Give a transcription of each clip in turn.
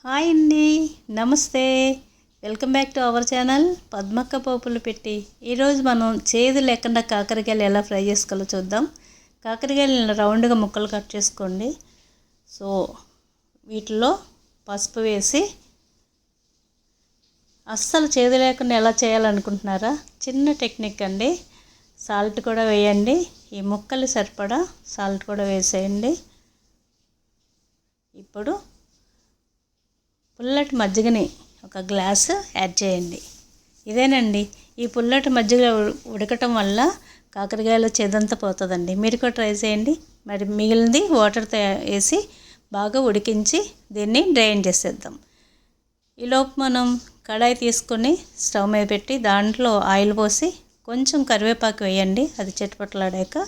Hi అండి, నమస్తే. Welcome back to our channel పద్మక్క పోపులు పెట్టి. ఈరోజు మనం చేదు లేకుండా కాకరకాయలు ఎలా ఫ్రై చేసుకోవాలో చూద్దాం. కాకరకాయలు రౌండ్గా ముక్కలు కట్ చేసుకోండి. సో వీటిలో పసుపు వేసి అస్సలు చేదు లేకుండా ఎలా చేయాలనుకుంటున్నారా? చిన్న టెక్నిక్ అండి. సాల్ట్ కూడా వేయండి. ఈ ముక్కలు సరిపడా సాల్ట్ కూడా వేసేయండి. ఇప్పుడు పుల్లటి మజ్జిగని ఒక గ్లాసు యాడ్ చేయండి. ఇదేనండి, ఈ పుల్లటి మజ్జిగ ఉడకటం వల్ల కాకరకాయలో చేదంతా పోతుందండి. మీరు కూడా ట్రై చేయండి. మరి మిగిలింది వాటర్తో వేసి బాగా ఉడికించి దీన్ని డ్రైన్ చేసేద్దాం. ఈలోపు మనం కడాయి తీసుకొని స్టవ్ మీద పెట్టి దాంట్లో ఆయిల్ పోసి కొంచెం కరివేపాకు వేయండి. అది చిటపటలాడాక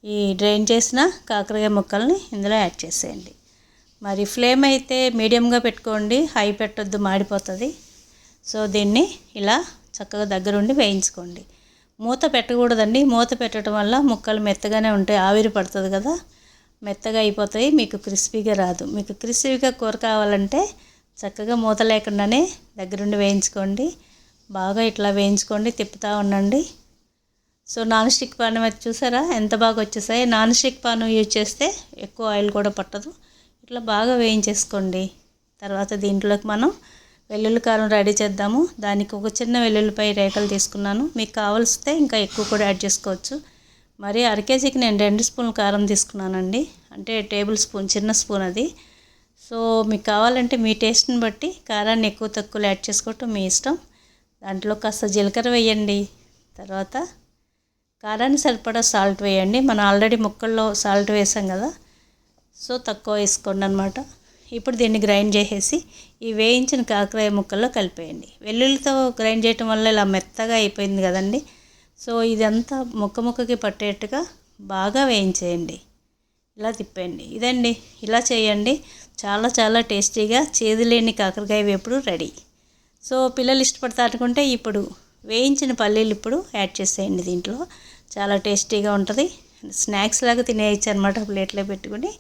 ఈ డ్రైన్ చేసిన కాకరకాయ ముక్కల్ని ఇందులో యాడ్ చేసేయండి. మరి ఫ్లేమ్ అయితే మీడియంగా పెట్టుకోండి, హై పెట్టొద్దు, మాడిపోతుంది. సో దీన్ని ఇలా చక్కగా దగ్గరుండి వేయించుకోండి. మూత పెట్టకూడదండి. మూత పెట్టడం వల్ల ముక్కలు మెత్తగానే ఉంటాయి, ఆవిరి పడుతుంది కదా, మెత్తగా అయిపోతాయి, మీకు క్రిస్పీగా రాదు. మీకు క్రిస్పీగా కూర కావాలంటే చక్కగా మూత లేకుండానే దగ్గరుండి వేయించుకోండి. బాగా ఇట్లా వేయించుకోండి, తిప్పుతూ ఉండండి. సో నాన్ స్టిక్ పాన్ మీద చూసారా ఎంత బాగా వచ్చేసాయి. నాన్ స్టిక్ పాన్ యూజ్ చేస్తే ఎక్కువ ఆయిల్ కూడా పట్టదు. ఇట్లా బాగా వేయించేసుకోండి. తర్వాత దీంట్లోకి మనం వెల్లుల్లి కారం రెడీ చేద్దాము. దానికి ఒక చిన్న వెల్లుల్లిపై రేఖలు తీసుకున్నాను. మీకు కావలిస్తే ఇంకా ఎక్కువ కూడా యాడ్ చేసుకోవచ్చు. మరి అరకేజీకి నేను 2 స్పూన్లు కారం తీసుకున్నానండి, అంటే టేబుల్ స్పూన్, చిన్న స్పూన్ అది. సో మీకు కావాలంటే మీ టేస్ట్ని బట్టి కారాన్ని ఎక్కువ తక్కువ యాడ్ చేసుకోవటం మీ ఇష్టం. దాంట్లో కాస్త జీలకర్ర వేయండి. తర్వాత కారాన్ని సరిపడా సాల్ట్ వేయండి. మనం ఆల్రెడీ ముక్కల్లో సాల్ట్ వేసాం కదా, సో తక్కువ వేసుకోండి అనమాట. ఇప్పుడు దీన్ని గ్రైండ్ చేసేసి ఈ వేయించిన కాకరాయ ముక్కల్లో కలిపేయండి. వెల్లుల్లితో గ్రైండ్ చేయటం వల్ల ఇలా మెత్తగా అయిపోయింది కదండి. సో ఇదంతా ముక్క ముక్కకి పట్టేట్టుగా బాగా వేయించేయండి. ఇలా తిప్పేయండి. ఇదండి, ఇలా చేయండి. చాలా చాలా టేస్టీగా చేదు లేని కాకరకాయ వేపుడు రెడీ. సో పిల్లలు ఇష్టపడతారు అనుకుంటే ఇప్పుడు వేయించిన పల్లీలు ఇప్పుడు యాడ్ చేసేయండి. దీంట్లో చాలా టేస్టీగా ఉంటుంది. స్నాక్స్ లాగా తినేయచ్చు అనమాట, ప్లేట్లో పెట్టుకుని.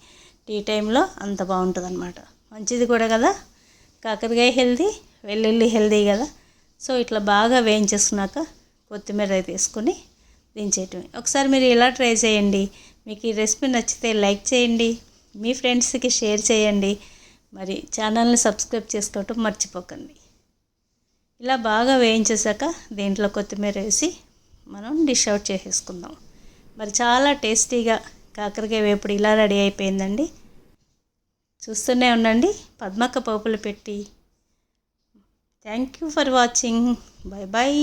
టీ టైంలో అంత బాగుంటుంది అనమాట. మంచిది కూడా కదా, కాకరకాయ హెల్దీ, వెల్లుల్లి హెల్దీ కదా. సో ఇట్లా బాగా వేయించేసుకున్నాక కొత్తిమీర తీసుకొని దించేయటమే. ఒకసారి మీరు ఇలా ట్రై చేయండి. మీకు ఈ రెసిపీ నచ్చితే లైక్ చేయండి, మీ ఫ్రెండ్స్కి షేర్ చేయండి. మరి ఛానల్ని సబ్స్క్రైబ్ చేసుకోవటం మర్చిపోకండి. ఇలా బాగా వేయించేసాక దీంట్లో కొత్తిమీర వేసి మనం డిష్ అవుట్ చేసేసుకుందాం. మరి చాలా టేస్టీగా కాకరకాయ వేపుడు ఇలా రెడీ అయిపోయిందండి. చూస్తూనే ఉండండి పద్మక్క పోపులు పెట్టి. Thank you for watching. Bye bye.